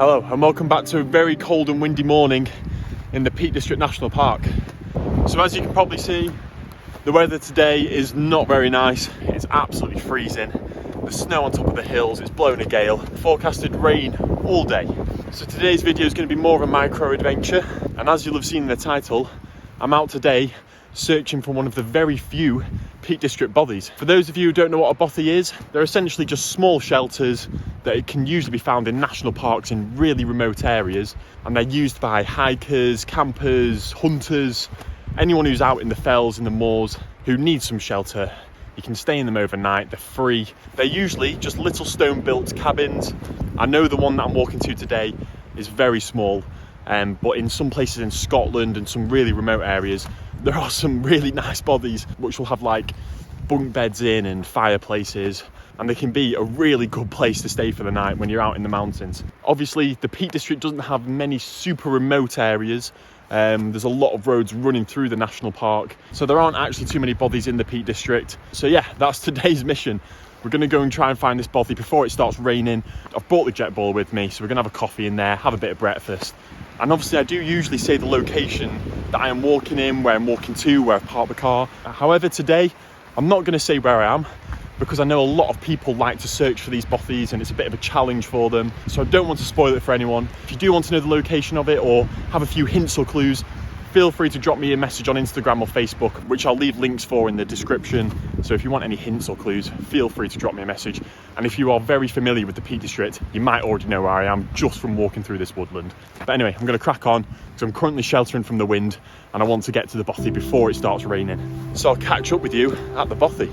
Hello and welcome back to a very cold and windy morning in the Peak District National Park. So as you can probably see, the weather today is not very nice. It's absolutely freezing. There's snow on top of the hills, it's blowing a gale. Forecasted rain all day. So today's video is going to be more of a micro adventure, and as you'll have seen in the title, I'm out today searching for one of the very few Peak District Bothies. For those of you who don't know what a bothy is, they're essentially just small shelters that can usually be found in national parks in really remote areas, and they're used by hikers, campers, hunters, anyone who's out in the fells and the moors who needs some shelter. You can stay in them overnight, they're free. They're usually just little stone built cabins. I know the one that I'm walking to today is very small, but in some places in Scotland and some really remote areas, there are some really nice bothies which will have like bunk beds in and fireplaces, and they can be a really good place to stay for the night when you're out in the mountains. Obviously, the Peak District doesn't have many super remote areas. There's a lot of roads running through the national park, so there aren't actually too many bothies in the Peak District. So yeah, that's today's mission. We're going to go and try and find this bothy before it starts raining. I've brought the jet ball with me, so we're going to have a coffee in there, have a bit of breakfast. And obviously I do usually say the location that I am walking in, where I'm walking to, where I've parked the car. However, today, I'm not going to say where I am, because I know a lot of people like to search for these bothies and it's a bit of a challenge for them. So I don't want to spoil it for anyone. If you do want to know the location of it or have a few hints or clues, feel free to drop me a message on Instagram or Facebook, which I'll leave links for in the description. So if you want any hints or clues, feel free to drop me a message. And if you are very familiar with the Peak District, you might already know where I am just from walking through this woodland. But anyway, I'm going to crack on because I'm currently sheltering from the wind and I want to get to the bothy before it starts raining. So I'll catch up with you at the bothy.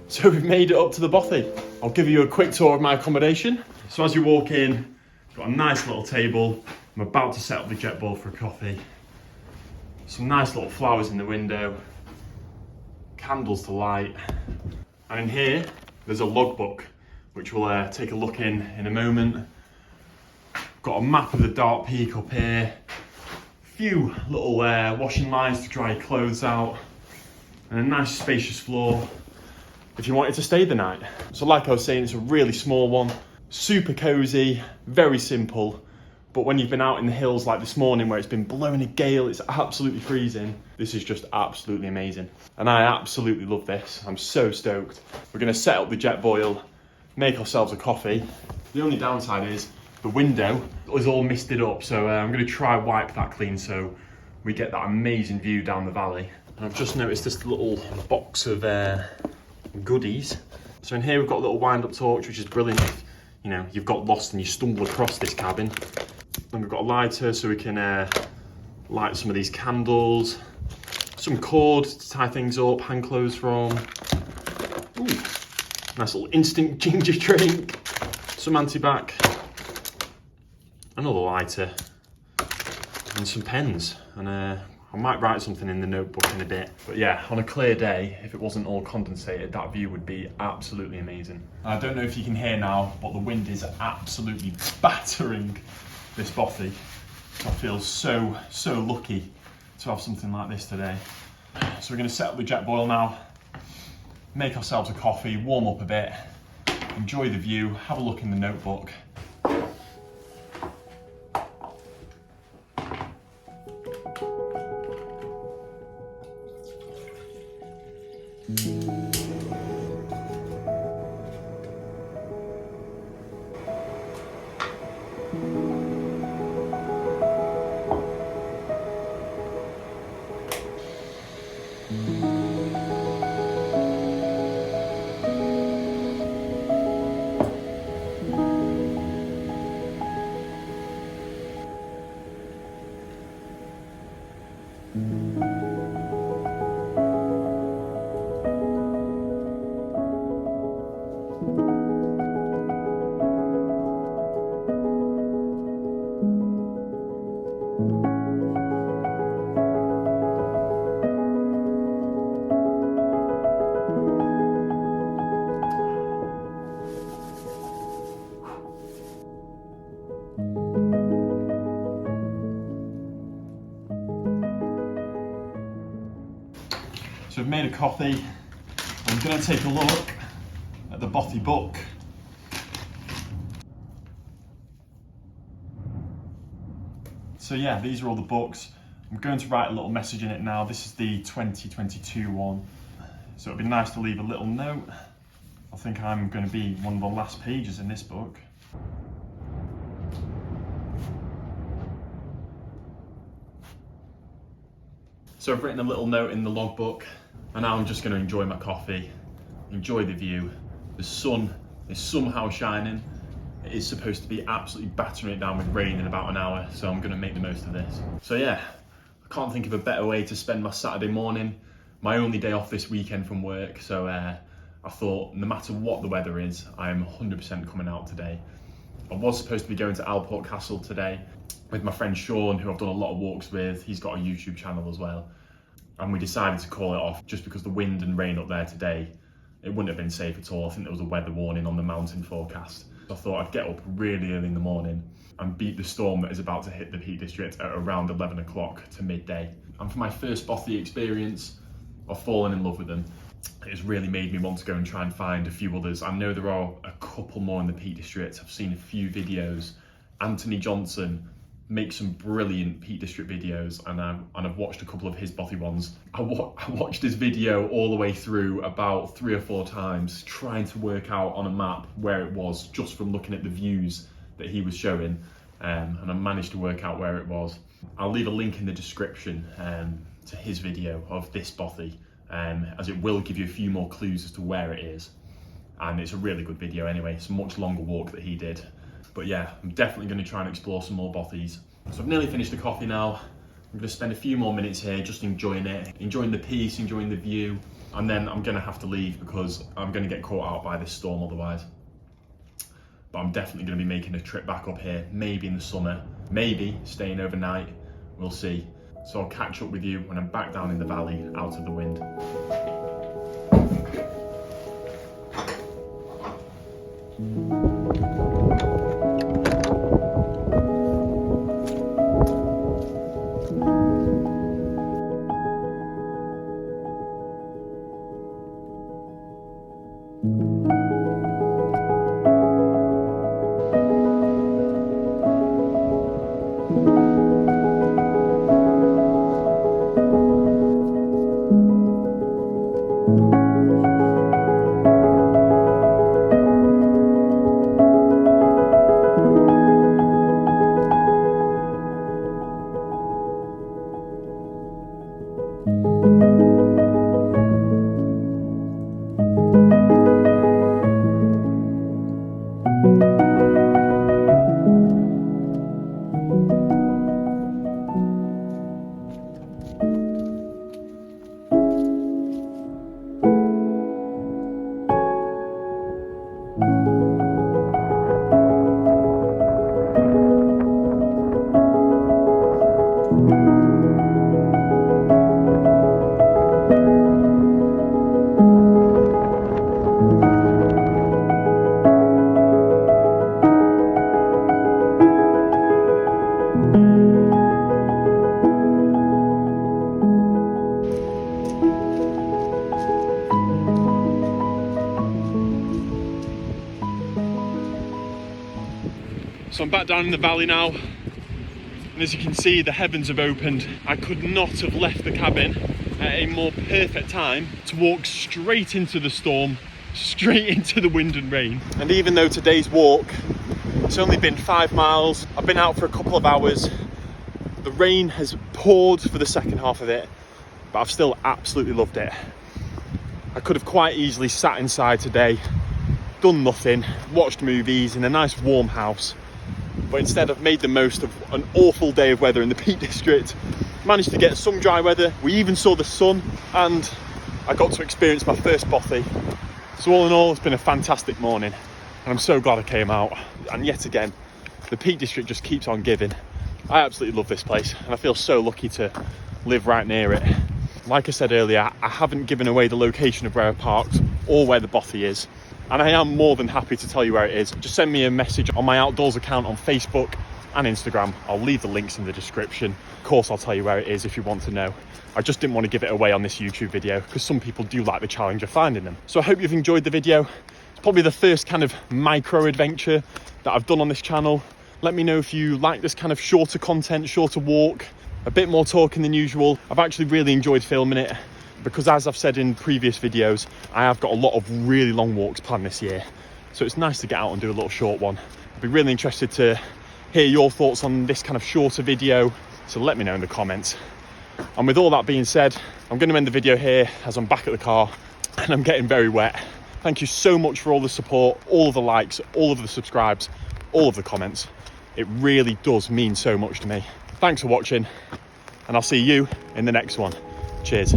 So we've made it up to the bothy. I'll give you a quick tour of my accommodation. So as you walk in, got a nice little table. I'm about to set up the jet ball for a coffee. Some nice little flowers in the window. Candles to light. And in here, there's a logbook, which we'll take a look in a moment. Got a map of the Dark Peak up here. A few little washing lines to dry your clothes out. and a nice spacious floor if you wanted to stay the night. So like I was saying, it's a really small one, super cozy, very simple. But when you've been out in the hills like this morning where it's been blowing a gale, it's absolutely freezing, this is just absolutely amazing. And I absolutely love this. I'm so stoked. We're gonna set up the jet boil, make ourselves a coffee. The only downside is the window is all misted up, so I'm gonna try wipe that clean so we get that amazing view down the valley. And I've just noticed this little box of goodies. So in here we've got a little wind-up torch, which is brilliant if, you know, you've got lost and you stumble across this cabin. Then we've got a lighter so we can light some of these candles. Some cord to tie things up, hand clothes from. Ooh, nice little instant ginger drink. Some antibac. Another lighter. And some pens. And I might write something in the notebook in a bit. But yeah, on a clear day, if it wasn't all condensated, that view would be absolutely amazing. I don't know if you can hear now, but the wind is absolutely battering this Bothy. I feel so lucky to have something like this today. So we're going to set up the jet boil now, make ourselves a coffee, warm up a bit, enjoy the view, have a look in the notebook. So I've made a coffee. I'm going to take a look at the Bothy book. So yeah, these are all the books. I'm going to write a little message in it now. This is the 2022 one. So it'd be nice to leave a little note. I think I'm going to be one of the last pages in this book. So I've written a little note in the logbook, and now I'm just going to enjoy my coffee, enjoy the view. The sun is somehow shining. It is supposed to be absolutely battering it down with rain in about an hour, so I'm going to make the most of this. So yeah, I can't think of a better way to spend my Saturday morning, my only day off this weekend from work, so I thought no matter what the weather is, I am 100% coming out today. I was supposed to be going to Alport Castle today with my friend Sean, who I've done a lot of walks with. He's got a YouTube channel as well. And we decided to call it off just because the wind and rain up there today, it wouldn't have been safe at all. I think there was a weather warning on the mountain forecast. I thought I'd get up really early in the morning and beat the storm that is about to hit the Peak District at around 11 o'clock to midday. And for my first Bothy experience, I've fallen in love with them. It's really made me want to go and try and find a few others. I know there are a couple more in the Peak District. I've seen a few videos. Anthony Johnson makes some brilliant Peak District videos, and I've watched a couple of his Bothy ones. I watched his video all the way through about 3 or 4 times, trying to work out on a map where it was just from looking at the views that he was showing, and I managed to work out where it was. I'll leave a link in the description to his video of this Bothy, as it will give you a few more clues as to where it is. And it's a really good video anyway. It's a much longer walk that he did. But yeah, I'm definitely going to try and explore some more Bothys. So I've nearly finished the coffee now. I'm going to spend a few more minutes here just enjoying it, enjoying the peace, enjoying the view. And then I'm going to have to leave because I'm going to get caught out by this storm otherwise. But I'm definitely going to be making a trip back up here, maybe in the summer, maybe staying overnight. We'll see. So I'll catch up with you when I'm back down in the valley, out of the wind. So I'm back down in the valley now, and as you can see, the heavens have opened. I could not have left the cabin at a more perfect time to walk straight into the storm, straight into the wind and rain. And even though today's walk, it's only been 5 miles, I've been out for a couple of hours, the rain has poured for the second half of it, but I've still absolutely loved it. I could have quite easily sat inside today, done nothing, watched movies in a nice warm house, but instead I've made the most of an awful day of weather in the Peak District, managed to get some dry weather, we even saw the sun, and I got to experience my first bothy. So all in all, it's been a fantastic morning, and I'm so glad I came out. And yet again, the Peak District just keeps on giving. I absolutely love this place, and I feel so lucky to live right near it. Like I said earlier, I haven't given away the location of where I parked or where the bothy is, and I am more than happy to tell you where it is. Just send me a message on my outdoors account on Facebook and Instagram. I'll leave the links in the description. Of course, I'll tell you where it is if you want to know. I just didn't want to give it away on this YouTube video because some people do like the challenge of finding them. So I hope you've enjoyed the video. It's probably the first kind of micro adventure that I've done on this channel. Let me know if you like this kind of shorter content, shorter walk, a bit more talking than usual. I've actually really enjoyed filming it because, as I've said in previous videos, I have got a lot of really long walks planned this year. So it's nice to get out and do a little short one. I'd be really interested to hear your thoughts on this kind of shorter video. So let me know in the comments. And with all that being said, I'm going to end the video here as I'm back at the car and I'm getting very wet. Thank you so much for all the support, all of the likes, all of the subscribes, all of the comments. It really does mean so much to me. Thanks for watching, and I'll see you in the next one. Cheers.